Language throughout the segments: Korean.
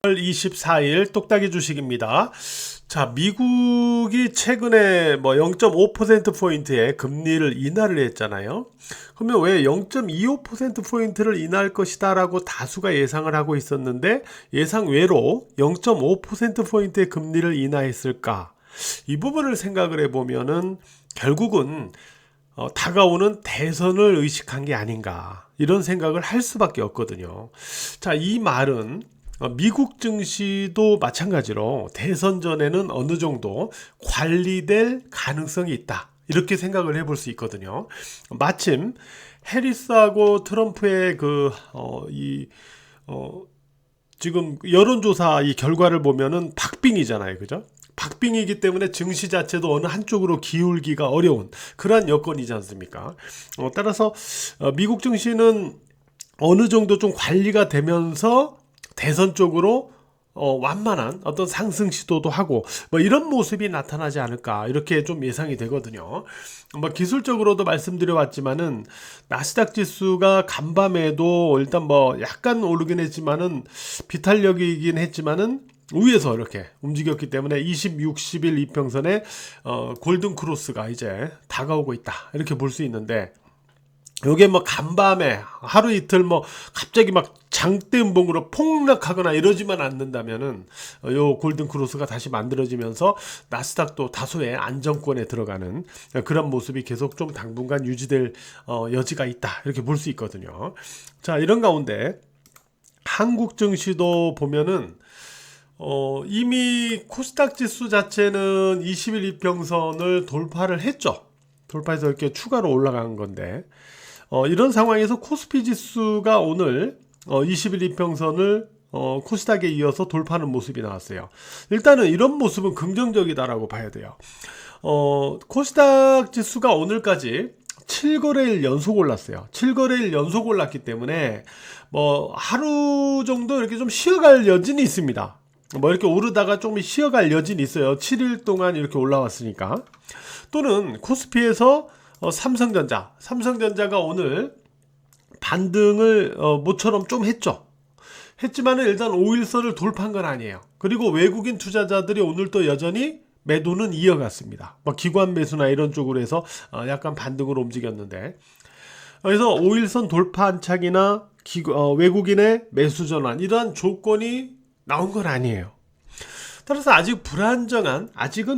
10월 24일 똑딱이 주식입니다. 자, 미국이 최근에 뭐 0.5%포인트의 금리를 인하를 했잖아요. 그러면 왜 0.25%포인트를 인하할 것이다 라고 다수가 예상을 하고 있었는데 예상 외로 0.5%포인트의 금리를 인하했을까? 이 부분을 생각을 해보면은 결국은 다가오는 대선을 의식한 게 아닌가 이런 생각을 할 수밖에 없거든요. 자, 이 말은 미국 증시도 마찬가지로 대선 전에는 어느 정도 관리될 가능성이 있다 이렇게 생각을 해볼 수 있거든요. 마침 해리스하고 트럼프의 지금 여론조사 이 결과를 보면은 박빙이잖아요, 그죠? 박빙이기 때문에 증시 자체도 어느 한쪽으로 기울기가 어려운 그러한 여건이지 않습니까? 따라서 미국 증시는 어느 정도 좀 관리가 되면서 대선 쪽으로 완만한 어떤 상승 시도도 하고 뭐 이런 모습이 나타나지 않을까 이렇게 좀 예상이 되거든요. 뭐 기술적으로도 말씀드려 왔지만은 나스닥 지수가 간밤에도 일단 뭐 약간 오르긴 했지만은 비탄력이긴 했지만은 위에서 이렇게 움직였기 때문에 20, 60일 이평선에 골든 크로스가 이제 다가오고 있다 이렇게 볼 수 있는데 요게 뭐 간밤에 하루 이틀 뭐 갑자기 막 장대음봉으로 폭락하거나 이러지만 않는다면은 요 골든 크로스가 다시 만들어지면서 나스닥도 다소의 안정권에 들어가는 그런 모습이 계속 좀 당분간 유지될 여지가 있다 이렇게 볼 수 있거든요. 자, 이런 가운데 한국 증시도 보면은 이미 코스닥 지수 자체는 20일 이평선을 돌파를 했죠. 돌파해서 이렇게 추가로 올라간 건데 이런 상황에서 코스피 지수가 오늘 20일 이평선을 코스닥에 이어서 돌파하는 모습이 나왔어요. 일단은 이런 모습은 긍정적이다라고 봐야 돼요. 코스닥 지수가 오늘까지 7거래일 연속 올랐어요. 7거래일 연속 올랐기 때문에 뭐 하루 정도 이렇게 좀 쉬어갈 여진이 있습니다. 뭐 이렇게 오르다가 좀 쉬어갈 여진이 있어요. 7일 동안 이렇게 올라왔으니까. 또는 코스피에서 삼성전자가 오늘 반등을 모처럼 좀 했죠. 했지만은 일단 5일선을 돌파한 건 아니에요. 그리고 외국인 투자자들이 오늘 또 여전히 매도는 이어갔습니다. 뭐 기관 매수나 이런 쪽으로 해서 약간 반등으로 움직였는데 그래서 5일선 돌파 안착이나 외국인의 매수 전환 이러한 조건이 나온 건 아니에요. 따라서 아직은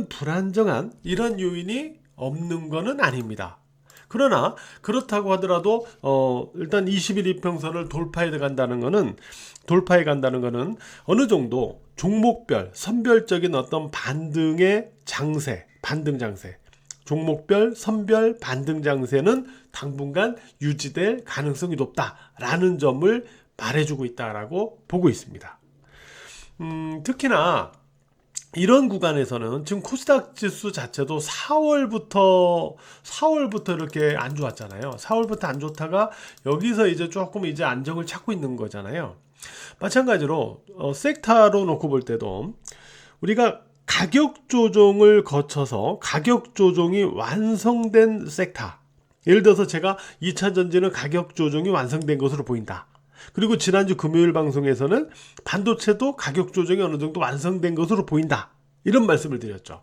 불안정한 이런 요인이 없는 거는 아닙니다. 그러나 그렇다고 하더라도 일단 20일 이평선을 돌파해 간다는 거는 어느 정도 종목별 선별적인 어떤 반등 장세, 종목별 선별 반등 장세는 당분간 유지될 가능성이 높다라는 점을 말해주고 있다라고 보고 있습니다. 특히나 이런 구간에서는 지금 코스닥 지수 자체도 4월부터 이렇게 안 좋았잖아요. 4월부터 안 좋다가 여기서 이제 조금 이제 안정을 찾고 있는 거잖아요. 마찬가지로 섹터로 놓고 볼 때도 우리가 가격 조정을 거쳐서 가격 조정이 완성된 섹터, 예를 들어서 제가 2차 전지는 가격 조정이 완성된 것으로 보인다. 그리고 지난주 금요일 방송에서는 반도체도 가격 조정이 어느 정도 완성된 것으로 보인다 이런 말씀을 드렸죠.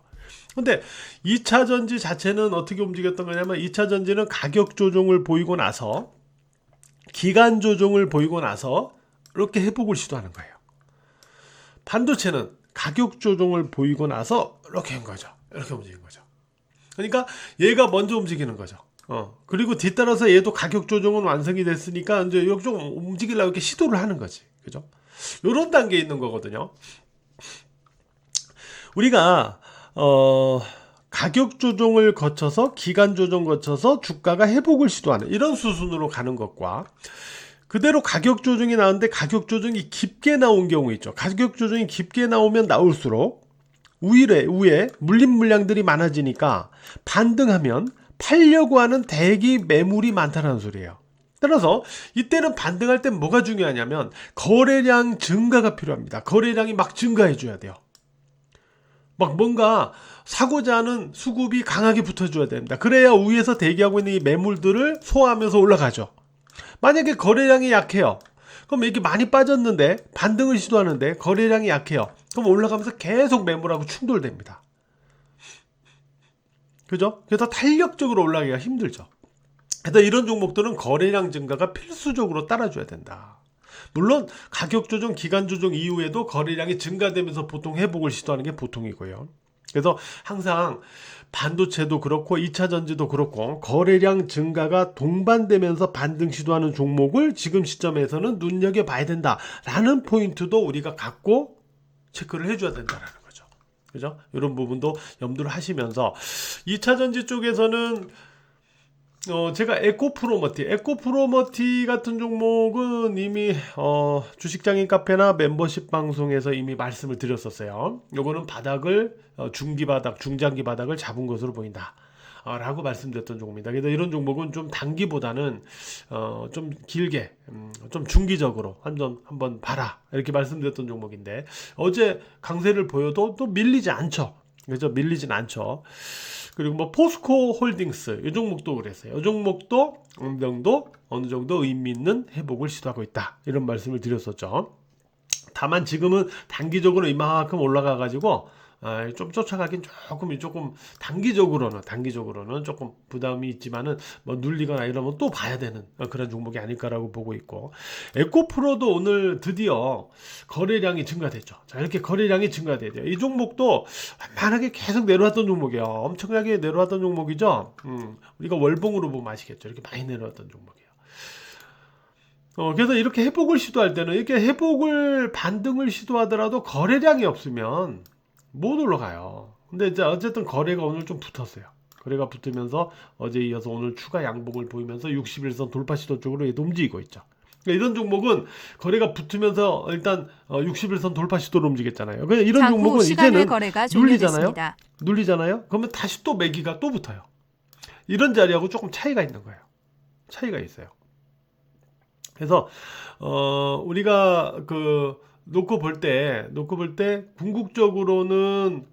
근데 2차 전지 자체는 어떻게 움직였던 거냐면 2차 전지는 가격 조정을 보이고 나서 기간 조정을 보이고 나서 이렇게 회복을 시도하는 거예요. 반도체는 가격 조정을 보이고 나서 이렇게 한 거죠. 이렇게 움직인 거죠. 그러니까 얘가 먼저 움직이는 거죠. 그리고 뒤따라서 얘도 가격 조정은 완성이 됐으니까 이제 여기 좀 움직이려고 이렇게 시도를 하는 거지. 그죠? 요런 단계에 있는 거거든요. 우리가, 가격 조정을 거쳐서, 기간 조정 거쳐서 주가가 회복을 시도하는 이런 수순으로 가는 것과 그대로 가격 조정이 나오는데 가격 조정이 깊게 나온 경우 있죠. 가격 조정이 깊게 나오면 나올수록 위에 물림 물량들이 많아지니까 반등하면 팔려고 하는 대기 매물이 많다는 소리예요. 따라서 이때는 반등할 땐 뭐가 중요하냐면 거래량 증가가 필요합니다. 거래량이 막 증가해 줘야 돼요. 막 뭔가 사고자 하는 수급이 강하게 붙어줘야 됩니다. 그래야 위에서 대기하고 있는 이 매물들을 소화하면서 올라가죠. 만약에 거래량이 약해요. 그럼 이렇게 많이 빠졌는데 반등을 시도하는데 거래량이 약해요. 그럼 올라가면서 계속 매물하고 충돌됩니다. 그죠? 그래서 탄력적으로 올라가기가 힘들죠. 그래서 이런 종목들은 거래량 증가가 필수적으로 따라줘야 된다. 물론 가격 조정, 기간 조정 이후에도 거래량이 증가되면서 보통 회복을 시도하는 게 보통이고요. 그래서 항상 반도체도 그렇고 2차 전지도 그렇고 거래량 증가가 동반되면서 반등 시도하는 종목을 지금 시점에서는 눈여겨봐야 된다라는 포인트도 우리가 갖고 체크를 해줘야 된다라는 거죠. 그죠? 이런 부분도 염두를 하시면서 2차 전지 쪽에서는 제가 에코프로머티 같은 종목은 이미 주식장인 카페나 멤버십 방송에서 이미 말씀을 드렸었어요. 요거는 바닥을 중기 바닥, 중장기 바닥을 잡은 것으로 보인다. 라고 말씀드렸던 종목입니다. 그래서 이런 종목은 좀 단기보다는 좀 길게, 좀 중기적으로 한번 봐라 이렇게 말씀드렸던 종목인데 어제 강세를 보여도 또 밀리지 않죠. 그죠? 밀리진 않죠. 그리고 뭐 포스코 홀딩스 이 종목도 그랬어요. 이 종목도 어느 정도 의미 있는 회복을 시도하고 있다. 이런 말씀을 드렸었죠. 다만 지금은 단기적으로 이만큼 올라가 가지고 좀 쫓아가긴 조금 단기적으로는 조금 부담이 있지만은 뭐 눌리거나 이러면 또 봐야 되는 그런 종목이 아닐까라고 보고 있고, 에코프로도 오늘 드디어 거래량이 증가됐죠. 자, 이렇게 거래량이 증가돼야 돼요. 이 종목도 만약에 계속 내려왔던 종목이에요. 엄청나게 내려왔던 종목이죠. 우리가 월봉으로 보면 아시겠죠. 이렇게 많이 내려왔던 종목이에요. 그래서 이렇게 회복을 시도할 때는 이렇게 반등을 시도하더라도 거래량이 없으면 못 올라가요. 근데 이제 어쨌든 거래가 오늘 좀 붙었어요. 거래가 붙으면서 어제 이어서 오늘 추가 양봉을 보이면서 61선 돌파 시도 쪽으로 얘도 움직이고 있죠. 그러니까 이런 종목은 거래가 붙으면서 일단 61선 돌파 시도로 움직였잖아요. 그냥 이런 종목은 이제는 거래가 눌리잖아요. 그러면 다시 또 매기가 또 붙어요. 이런 자리하고 조금 차이가 있는 거예요. 차이가 있어요. 그래서 우리가 놓고 볼 때 궁극적으로는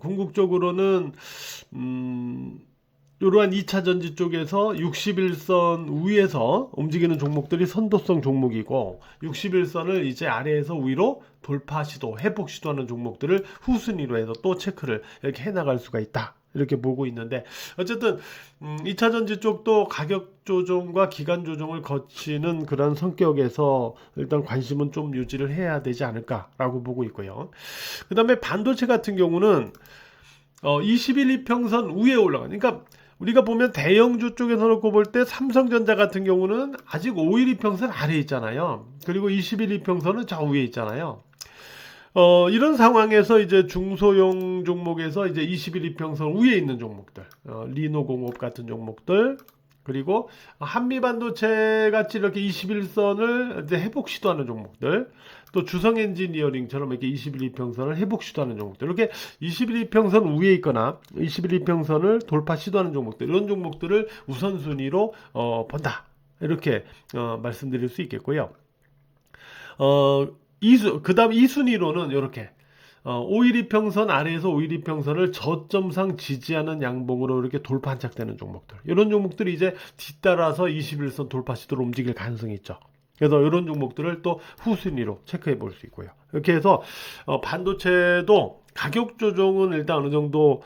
이러한 2차 전지 쪽에서 61선 위에서 움직이는 종목들이 선도성 종목이고 61선을 이제 아래에서 위로 돌파 시도, 회복 시도하는 종목들을 후순위로 해서 또 체크를 이렇게 해나갈 수가 있다. 이렇게 보고 있는데 어쨌든 2차 전지 쪽도 가격 조정과 기간 조정을 거치는 그런 성격에서 일단 관심은 좀 유지를 해야 되지 않을까라고 보고 있고요. 그 다음에 반도체 같은 경우는 21 이평선 위에 올라가는, 그러니까 우리가 보면 대형주 쪽에서 놓고 볼 때 삼성전자 같은 경우는 아직 5일 이평선 아래에 있잖아요. 그리고 21 이평선은 저 위에 있잖아요. 이런 상황에서 이제 중소형 종목에서 이제 21 이평선 위에 있는 종목들, 리노공업 같은 종목들, 그리고 한미반도체 같이 이렇게 21선을 이제 회복 시도하는 종목들, 또 주성엔지니어링처럼 이렇게 21이평선을 회복 시도하는 종목들, 이렇게 21이평선 위에 있거나 21이평선을 돌파 시도하는 종목들, 이런 종목들을 우선순위로 본다. 이렇게 말씀드릴 수 있겠고요. 그 다음 2순위로는 이렇게 5일2평선 아래에서 5일2평선을 저점상 지지하는 양봉으로 이렇게 돌파 한착되는 종목들, 이런 종목들이 이제 뒤따라서 21선 돌파 시도로 움직일 가능성이 있죠. 그래서 이런 종목들을 또 후순위로 체크해 볼 수 있고요. 이렇게 해서 반도체도 가격 조정은 일단 어느 정도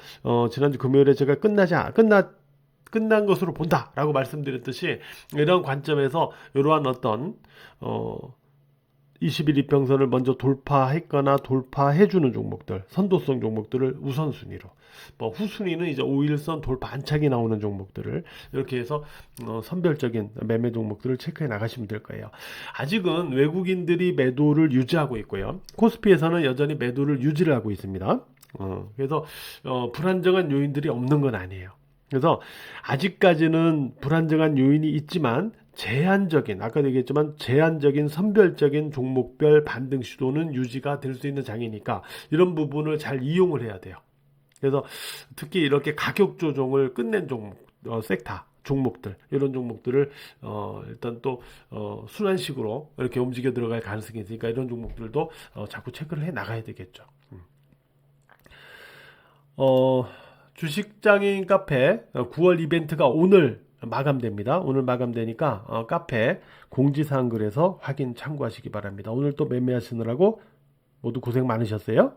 지난주 금요일에 제가 끝난 것으로 본다라고 말씀드렸듯이, 이런 관점에서 이러한 어떤 21 이평선을 먼저 돌파했거나 돌파해주는 종목들, 선도성 종목들을 우선순위로, 뭐 후순위는 이제 5일선 돌파 안착이 나오는 종목들을 이렇게 해서 선별적인 매매 종목들을 체크해 나가시면 될 거예요. 아직은 외국인들이 매도를 유지하고 있고요. 코스피에서는 여전히 매도를 유지를 하고 있습니다. 그래서 불안정한 요인들이 없는 건 아니에요. 그래서 아직까지는 불안정한 요인이 있지만 아까도 얘기했지만 제한적인 선별적인 종목별 반등 시도는 유지가 될 수 있는 장이니까 이런 부분을 잘 이용을 해야 돼요. 그래서 특히 이렇게 가격 조정을 끝낸 섹터 종목들, 이런 종목들을 일단 또 순환식으로 이렇게 움직여 들어갈 가능성이 있으니까 이런 종목들도 자꾸 체크를 해 나가야 되겠죠. 주식장인 카페 9월 이벤트가 오늘 마감됩니다. 오늘 마감되니까 카페 공지사항 글에서 확인 참고하시기 바랍니다. 오늘 또 매매하시느라고 모두 고생 많으셨어요.